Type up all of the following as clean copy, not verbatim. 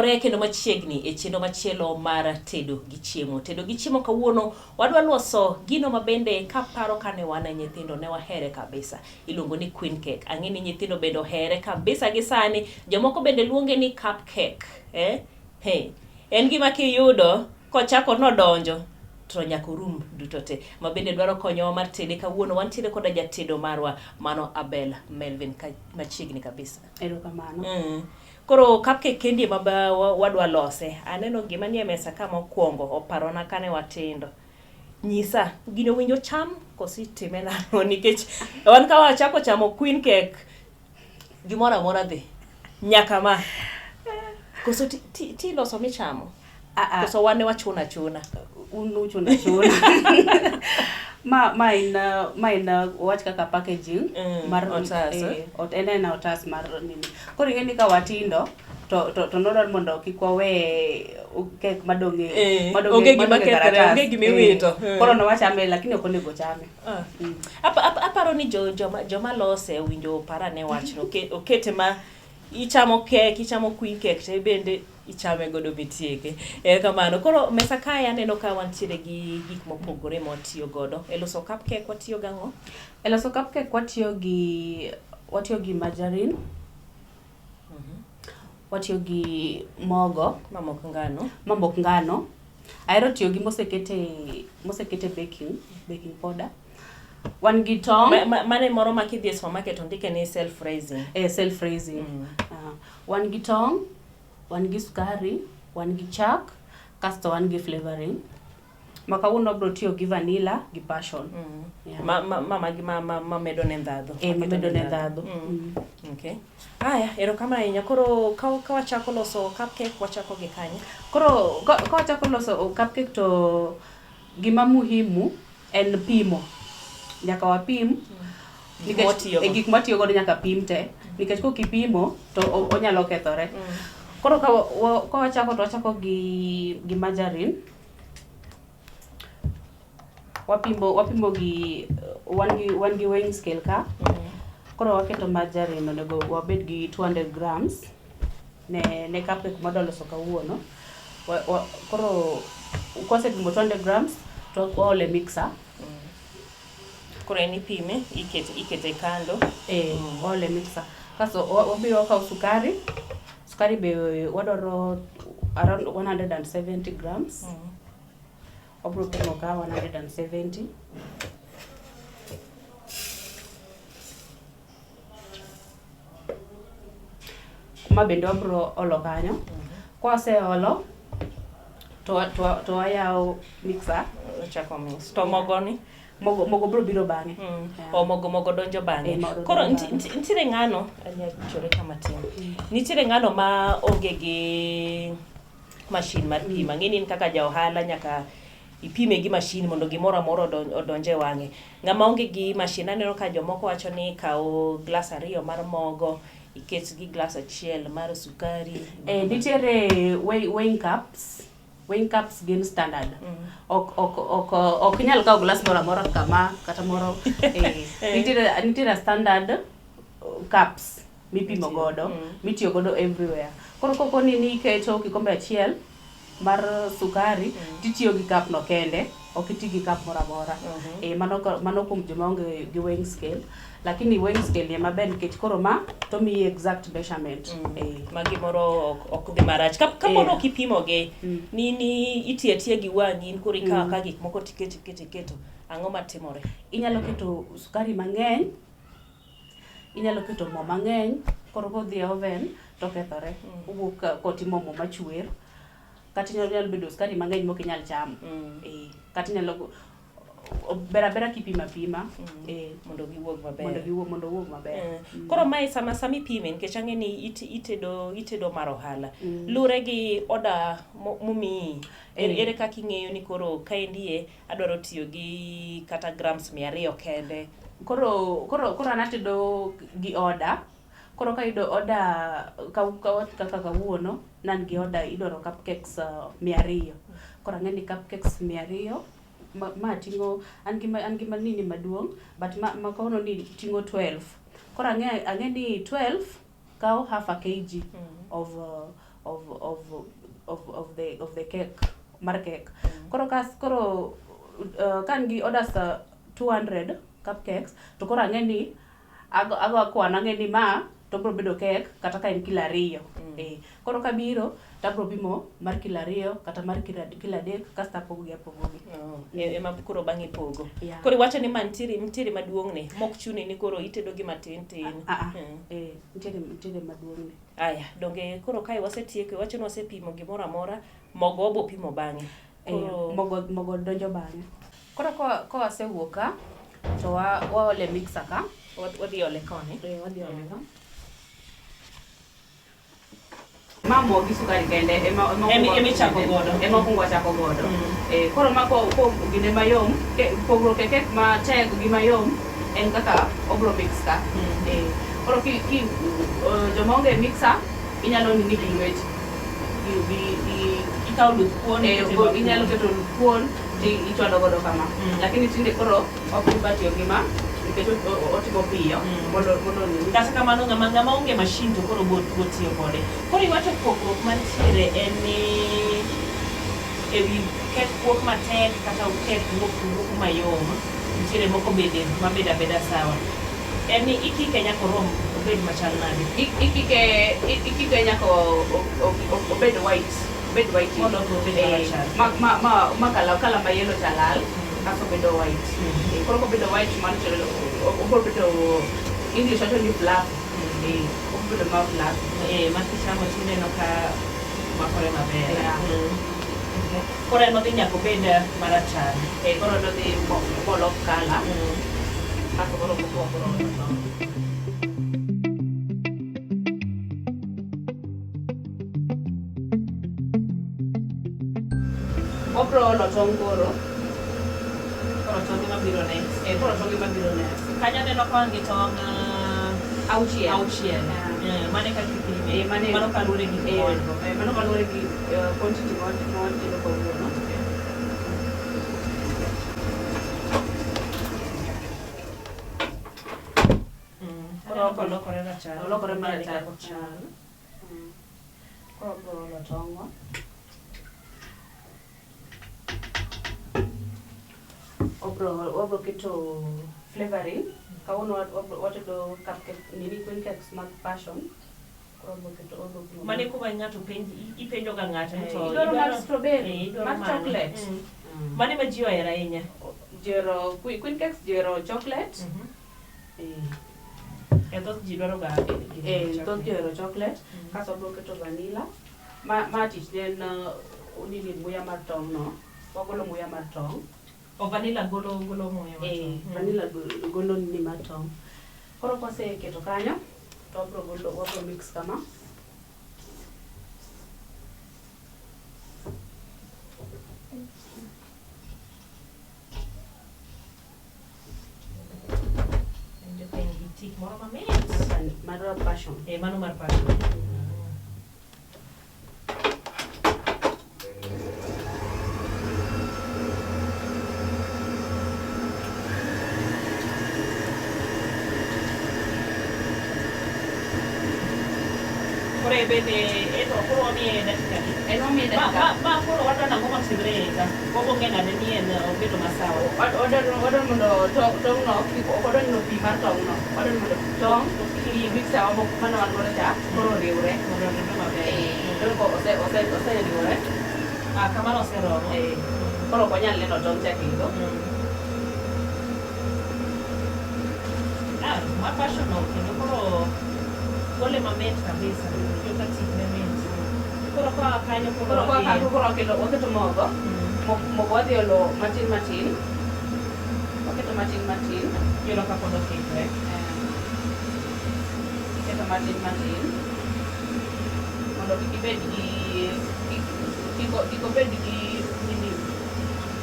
Wayawre kendo machiegni e chenro machielo mar tedo gi chiemo. Tedo gi chiemo kawuono wadwa loso gino mabende kaparo kane wan nyithindo ne wahere kabisa. Iluongo ni queen cake. Ang'eni nyithindo bende ohere kabisa gi sani. Jomoko bende luonge ni cupcake. En gima kiyudo kochako nodonjo to nyaka orum duto te. Mabende dwaro konyowa mar tede kawuono wantiere koda jatedo marwa mano Abel Melvin machiegni kabisa. Erokamano. Koro cupcake kendi wadwa lose. Aneno gima nie mesa ka mokwongo oparona kane watindo. Nyisa, gino winjo cham kosi time nang'o nikech wan ka wachako chamo queen cake gimoro amora dhi nyaka ma. Koso ti loso michamo. Koso wane wachuna chuna. Chuna chuna. Ma in wach kaka packaging mar otas. En otas mar nini. Koro ing'eni ka watindo to nodwar mondo kik wawe kek madonge onge gima kethre, onge gima iwito. Koro nowachame lakini ok onego chame. Aparo ni joma lose winjo parane wachno okete ma ichamo kek, ichamo queen cake to bende ichame godo mitieke. Kamano. Koro mesa kae aneno ka wantiere gi gik mopogore mawatiyo godo. E loso cupcake watiyo gang'o? E loso cupcake watiyo gi margarine. Watiyo gi mogo. Mamok ngano. Ahero tiyo gi mosekete baking powder. Wan gi tong'. Mane moro makidhi e supermarket ondike ni self-raising. Self-raising. Wan gi tong', wan gi sukari, wan gi chak, kasto wan gi flavoring. Makawuono bro tiyo gi vanilla gi passion. Ma medo ne ndhadhu. Medo ne ndhadhu. Okay. Aya, erokamano ahinya. Koro ka wachako loso cupcake wachako gi kanye? Koro ka wachako loso cupcake to gima muhimu en pimo. Nyaka wapim. Gik matiyo godo nyaka pim te. Nikech kokipimo to onyalo kethore. Koro ka wachako to wachako gi margarine. Wapimo gi wan gi weighing scale ka. Koro waketo margarine onego wabed gi 200 grams ne cupcake madwa loso kawuono. Koro kwasepimo 200 grams to waole mixer. Koro en ipime, ikete kando. Waole mixer. Kaso wabiro wakawo sukari. Sukari be wadwaro around 170 grams. Wabiro pimo ka 170. Ma bende wabiro olo kanyo. Kwaseolo to wayawo mixer. Chako mix. To mogo ni? Mogo biro biro bang'e. Mogo donjo bang'e. Koro nitiere ng'ano, chore kama tin. Nitiere ng'ano ma onge gi mashin mar pima. Ng'eni in kaka ja ohala nyaka ipime gi mashin mondo gimoro amora odonje wang'e. Ng'ama onge gi mashin aneno ka jomoko wacho ni kawo glass 2 mar mogo, iket gi glass 1 mar sukari. Nitiere weighing cups. Weighing cups gin standard. Ok nyal kawo glass moro amora kama kata moro. Nitiere standard cups mipimo godo, mitiyo godo everywhere. Koro koko ni iketo kikombe achiel mar sukari, titiyo gi cup no kende, ok iti gi cup moro amora. Mano kuom joma onge gi weighing scale. Lakini weighing scale ni maber nikech koro ma to miyi exact measurement. Magi moro ok dhi marach. Kapono kipimo ge ni itiya gi wang'i in koro ikawo ka gik moko tiketo ang'o matimore? Inyalo keto sukari mang'eny, inyalo keto mo mang'eny, koro kodhi e oven to kethore. Owuok kotimo mo machwer. Kata inyalo bedo sukari mang'eny mok inyal chamo. Kata inyalo bera kipima mondo giwuog maber. Koro mae sama ipime nikech ang'eni itedo mar ohala. Lure gi order mumiyi. Ere kaka ing'eyo ni koro kaendie adwaro tiyo gi kata grams 200 kende. Koro anatedo gi order. Koro ka yudo order kaka kawuono nan gi order idwaro cupcakes 200. Koro ang'eni cupcakes 200 ma tingo an gi nini maduong but ma kono ni tingo 12. Koro ang'e ni 12 kaw half a kg of of the cake mar cake. Koro kan gi orders 200 cupcakes to koro ang'eni ago kwan ang'eni ma to bro bedo cake kata ka en kilo 2. Koro kabiro tabro bimo mar kilo 2 kata mar kilo 3 kasta apogogi. Ema koro bang'e pogo. Koro wacho ni nitiere maduong' ne mok chuni ni koro itedo gi matin tin. Nitiere maduong' ne. Aya, donge koro kae wasetieko, wacho ni wasepimo gimoro amora, mogo obo pimo bang'e. Mogo donjo bang'e. Koro ka wasewuok ka to waole mixer ka. Wadhi ole koni. Wadhi ole ka. Mamo gi sukari kende emi chako godo. Ema kungo chako godo. Koro mako gine mayom, pogro keke ma tek gi mayom en kaka obro mix ka. Koro ki jomonge mixer inyalo nini gi lweti. Ikaw lut kuon. Inyalo keto lut kuon ti ichwado godo kama. Lakini tinde koro okibatiyo gima nikech otimo piyo mondo ni kata kamano ng'ama onge mashin to koro biro tiyo kode. Koro iwacho pogruok mantiere en ni ewi kek kuok matek kata kek kuok mayom, nitiere moko bende mabeda sawa. En ni ikike nyaka orom obed machal nade? Ikike nyaka obed white. Mondo obed machal. Kala ma yellow chalal. Kaso bedo white. Koro bedo white man obro bedo English wacho ni fluff. Obro bedo ma fluff. Makichamo tineno ka makore maber. Koro en odhi nyaka obed marachar. Koro nodhi molok kala. Kaso koro obro olo tong' koro. Tong' mabiro next. Koro tong' mabiro next. Kanyo aneno ka wan gi tong' auchiel. Mane kaka ipime? Mano kaluwore gi gimoro. Mano kaluwore gi quantity mawatiyo kawuono. Koro olokore rachar. Olokore marachar. Koro bro olo tong'wa. Obro keto flavoring. Kawuono watedo cupcake queen cakes mag passion. Mane kuma ng'ato ipenjo ga ng'ato to idwaro mar strawberry, mar chocolate. Mane ma ji ohero ahinya? Jero queen cakes, jero chocolate. Thoth ji dwaro ga thoth jero chocolate. Kaso obro keto vanilla. Ma tich en unini muya mar tong' no. Wagolo muya mar tong'. Vanilla golo muya mar tong'. Vanilla golo ni mar tong'. Koro kwaseketo kanyo to wabro mix kama. Ndio pengi tik moro mamit. Mar passion. Mano mar passion. Bende eto koro ni dakika ni. Eno mi dakika. Ma koro wadwa nang'o matimre ka. Kogo ng'ena ne ni en obedo masawa. Order mondo tong' no odonjo no pi mar tong' no. Order mondo tong' gi mixer wa mano wan godo cha koro riwre. Mondo riwre maber. Koro ko oseriwre. Kamano oseromo. Koro ok wanyal neno tong' cha kendo. Ma passion no kendo koro gole mamit kabisa. Joka tik mamit. Koro kwa kanyo koro waketo mogo. Mogo wadhi olo matin. Waketo matin. Yolo ka pod okikre. Iketo matin. Mondo kik bed gi nini.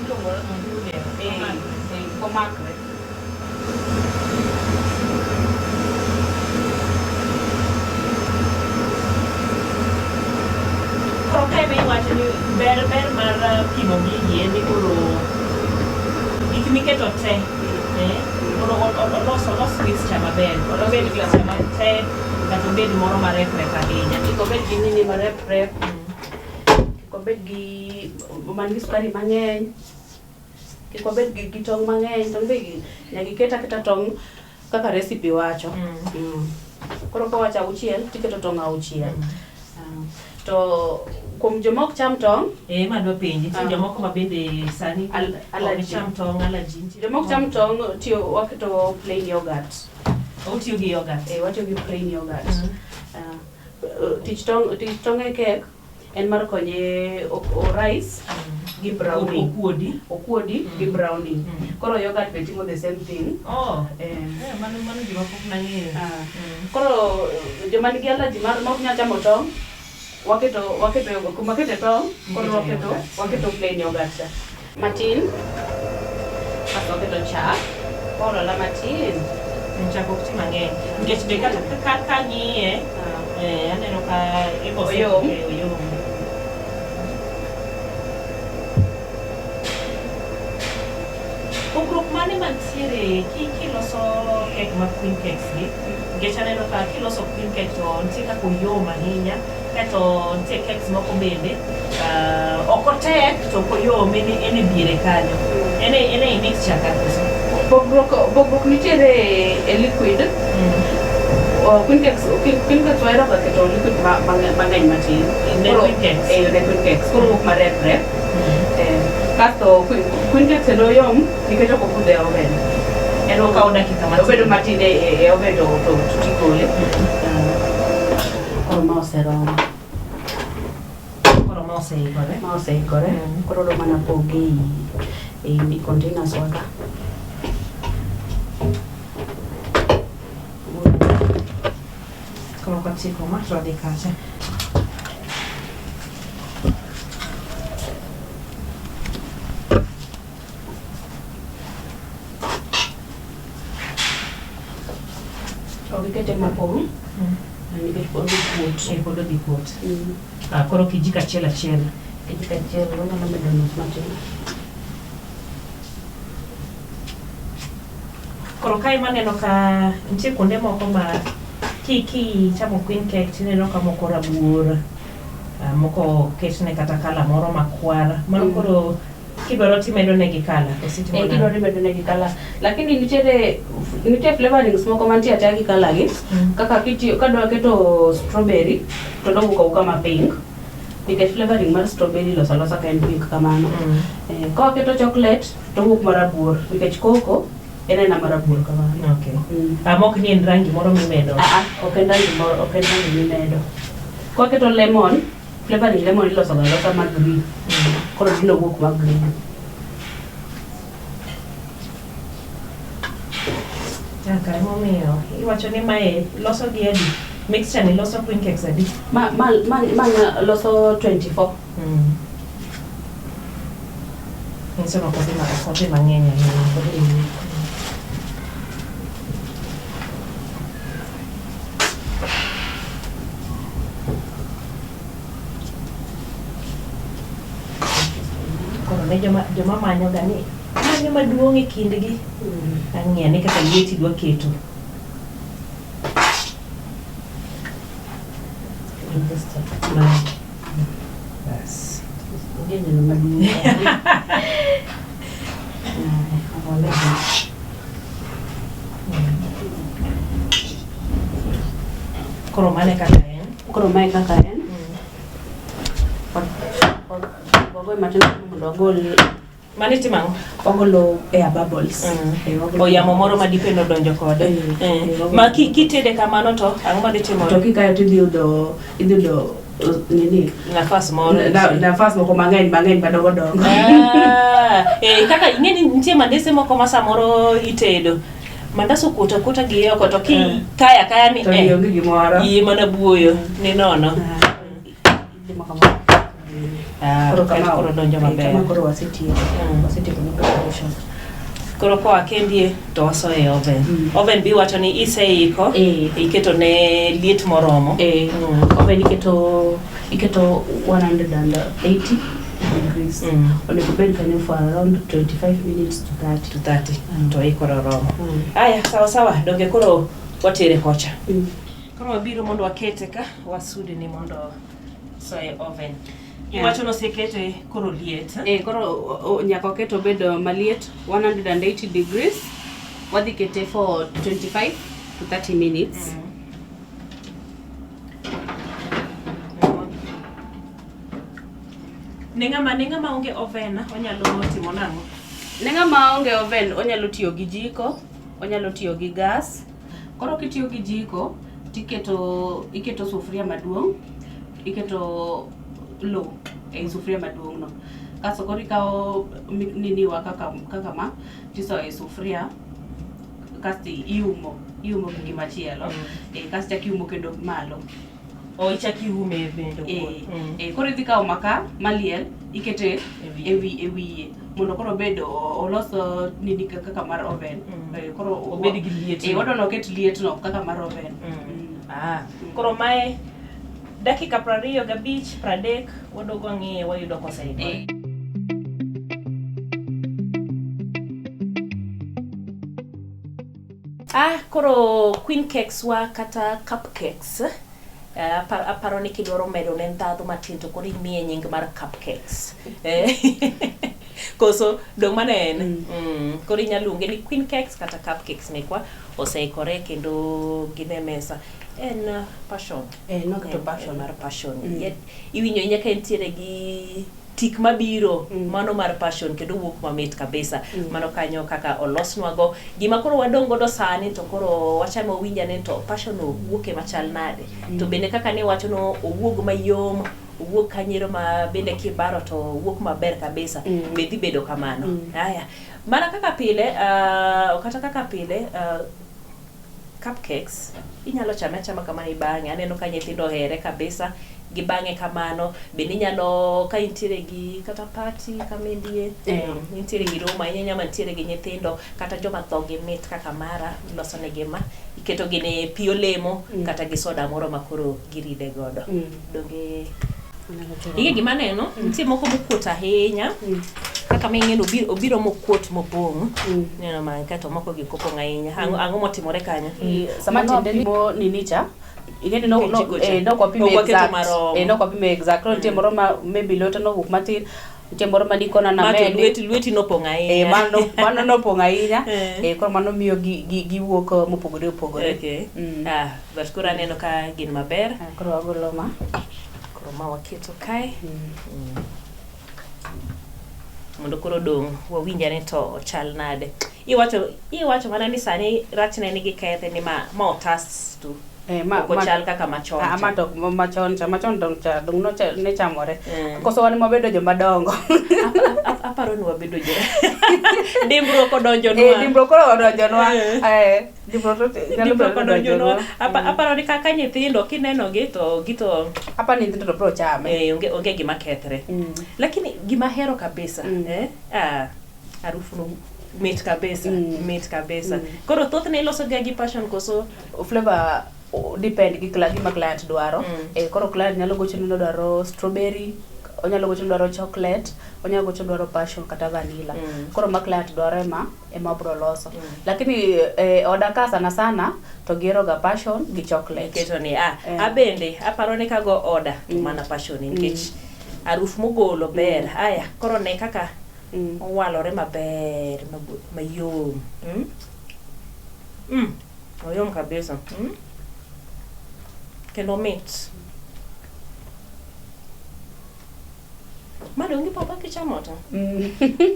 Iluongo komakre. Kae be iwacho ni ber mar pimo gigi en ni koro gik miketo te olos mixture maber. Obed mixture matek kata obed moro marep ahinya. Kik obed gi nini marep. Kik wabed gi mangi sukari mang'eny, kik wabed gi tong' mang'eny, tong' be nyaka keta tong' kaka recipe wacho. Koro ko wacho auchiel tiketo tong' auchiel. To kuom joma ok cham tong', madwa penji, jomoko ma bende sani allergy cham tong' allergy. Joma ok cham tong' waketo plain yogurt. Otiyo gi yogurt. Watiyo gi plain yogurt. Tich tong' e kek en mar konye o rice gi browning. Okuodi gi browning. Koro yogurt be timo the same thing. Mano gima pok nang'eyo. Koro joma nigi allergy ma ok nyal chamo tong', waketo kuma kete tong', koro waketo plain yogurt matin. Kasto waketo chak. Koro la matin. Chak ok ti mang'eny. Nikech be ka ng'iye, aneno ka oyom. Pogruok mane mantiere kiloso kek mag queen cakes gi? Nikech aneno ka kiloso queen cake to nitie kaka oyom ahinya, kaeto nitie cakes moko bende ok otek to ok oyom, en e diere kanyo. En e mixture kanyo. Pogruok nitiere e liquid. Queen cakes wahero ga keto liquid mang'eny matin. Queen cakes. Koro wuok marep. Kasto queen cakes endo yom nikech ok obude e oven. En okawo dakika matin. Obedo matin e oven to tikole. Koro ma oseromo. Koro ma oseikore. Koro do mana poge e containers waka. Koro katieko ma to adhi kacha. Kete mapong. Nikech pod odhi kuot. Koro kijiko achiel. Wanyalo medo nus matin. Koro kae maneno ka nitie kuonde moko ma chamo queen cake tineno ka moko rabuor, moko ketne kata kala moro makwar. Mano koro kidwaro timedo negi kala. Kidwaro timedo negi kala. Lakini nitie flavorings moko mantie ataya gi kala gi. Kaka kadwa keto strawberry to wuok ma pink. Nikech flavoring mar strawberry losa ka en pink kamano. Ka keto chocolate to wuok marabuor. Nikech cocoa en marabuor kamano. Okay. Mok ni en rangi moro mimedo. Ok en rangi mimedo. Ka keto lemon, flavoring lemon iloso ma green. Koro dino wuok ma green. Kare momiyo iwacho ni mae loso gi adi? Mixture ni loso queen cakes adi? Ma loso 24. Insono kodhi mang'eny ahinya. Koro ne joma manyo ga ni manyo maduong' e kindgi. Ang'e ni kaka lieti dwa keto. Bas. Ngene maduong'. Koro mane kaka en? Wagoy matin mondo wagol Mane timang? Ogolo air bubbles. Yamo moro ma dipe no donjo kode. Ma kitede kamano to ang'o ma dhi timore? To kikayo tidhi yudo nini? Nafas moro. Nafas moko mang'eny madongo. Kaka ing'eni nitie mandese moko ma samoro itedo. Mandaso kuta gi oko to kaya ni to ionge gimoro. Yie mana buoyo ni nono. Koro donjo maber. Koro wasetieko preparation. Koro koa kendie to waso e oven. Oven bi wacho ni iseiko, iketo ne liet moromo. Oven iketo 180 degrees. Onego bed kanyo for around 25 minutes to 30. To ikoro romo. Aya, sawa. Donge koro watere kocha. Koro wabiro mondo wakete ka wasude ni mondo So e oven. Iwacho no sekete koro liet. Koro nyaka keto bedo maliet 180 degrees. Wadhi kete for 25 to 30 minutes. Nenga ma onge oven onyalo timo nango. Nenga ma onge oven onyalo tiyo gi jiko, onyalo tiyo gi gas. Koro kitiyo gi jiko iketo sufuria maduong', iketo low e sufuria maduong' no. Kaso koro ikawo nini wa kaka ma tiso e sufuria kasto iumo gi machielo. Kasto iumo kendo malo. O ichaki ume bendo. Koro idhi kawo maka maliel ikete e wiye mondo koro bedo oloso nini kaka mar oven. Koro obed gi liet. Wadwano ket liet no kaka mar oven. Koro mae dakika 25 30 wadogo ng'iye wayudo koseikore. Koro queen cakes wa kata cupcakes. Aparo ni kidwaro medo ne ndhadhu matin to koro imiye nying mar cupcakes. Koso dong manen. Koro inyalo luonge ni queen cakes kata cupcakes mekwa oseikore kendo gine mesa. En passion. Nokto passion mar passion. Iwinjo nyaka entiere gi tik mabiro mano mar passion kendo wuok mamit kabisa. Mano kanyo kaka olosnwago. Gima koro wadong godo sani to koro wachamo winja ne to passion wuoke machal nade. To bende kaka ne wacho no owuog mayom, owuog kanyero ma bende kibaro to wuok maber kabisa. Bedhi bedo kamano. Haya. Mana kaka pile, kata kaka pile, cupcakes inyalo chama kamano ibang'e. Aneno ka nyithindo here kabisa gibang'e kamano. Bende inyalo ka intiere gi kata party kamindie, intiere gi roma inyama intiere gi nyithindo kata joma dhogi mit kaka mara loso ne gima iketo gine pi olemo kata gi soda moro makoro giride godo. Donge Ige gima neno, nitie moko mokuot ahinya. Kaka ming'eno obiro mokuot mopong'. Neno ma kato moko gi kopong' ahinya. Ang'o motimore kanyo? Sama tinde mo ninicha. Ingeni no kwa pime exact. No kwa pime exact. Nitie moro ma maybe lote no wuok matin. Nitie moro ma dikona na mede. Lweti no pong' ahinya. Mano no pong' ahinya. Koro mano miyo gi wuok mopogore opogore. Okay. Koro aneno ka gin maber. Koro wagolo ma. Ma waketo kae. Mondo koro dong wawinjane to chal nade. Iwacho mana ni sani rachne nigi kethe ni ma otas tu. Ko chal kaka machon. Ma to machon dong cha dong no cha ne chamore. Koso wan mabedo joma dongo. Aparo ni wabedo jo. Dimbro ko donjo nwa. Dimbro ko donjo nwa. Dimbro ko donjo nwa. Aparo ni kaka nyithindo kineno gito apa ni nyithindo pro chame. Onge gima kethre. Lakini gima hero kabisa, harufu no mit kabisa. Koro thothne iloso gi passion koso flavor depend gi gima client dwaro. Koro client nyalo gocho ni dwaro strawberry, onyalo gocho dwaro chocolate, onyalo gocho dwaro passion kata vanilla. Koro ma client dwaro ema bro loso. Lakini order ka sana to gero ga passion gi chocolate. Keto ni abende aparo ni kago order mana passion nikech harufu mogolo ber. Haya koro ne kaka walore maber mayom. Oyom kabisa. Kendo mit. Madongi papa kichamo ta.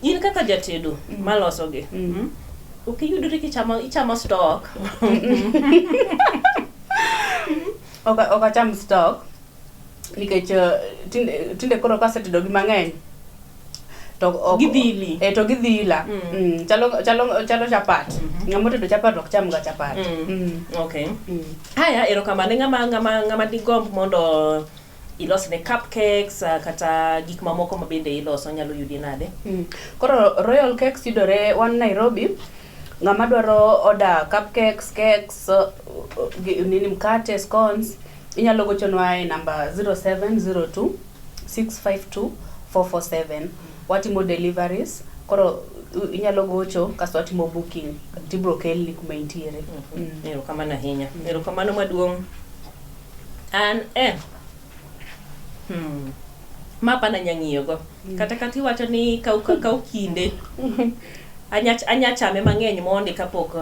In kaka jatedo maloso gi. Ukiyudori ichamo stock. Oka cham stock. Nikech tinde koro kasetedo gi mang'eny. To gidhili. To gidhila. Chalo chapat. Ngamo tedo chapat ok cham ga chapat. Okay. Haya erokamano ngama digomb mondo ilos ne cupcakes kata gik mamoko mabende iloso nyalo yudi nade. Koro Royal Cakes yudore one Nairobi. Ngama dwaro order cupcakes, cakes, nini mkate, scones, inyalo gochonwa e number 0702 652 447. Watimo deliveries. Koro inyalo gocho kasto watimo booking tibro kelni kuma intiere. Erokamano ahinya. Erokamano maduong'. Mapa na nyang'iyogo. Kata kati wacho ni kau kinde. Anya chame mang'eny mondi kapok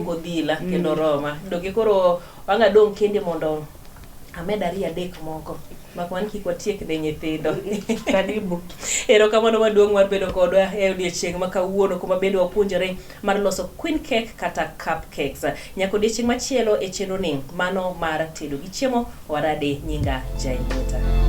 odhila kendo roma. Dogi koro wanga dong kende mondo amed 2-3 moko. Makwan kik watiek ne nyithindo. Karibu. Erokamano maduong' mar bedo kodwa e odiechieng' ma kawuono kuma bende wapuonjore mar loso queen cake kata cupcakes. Nyaka odiechieng' machielo e chenro ni mano mar tedo gi chiemo warade nyinga Jainuta.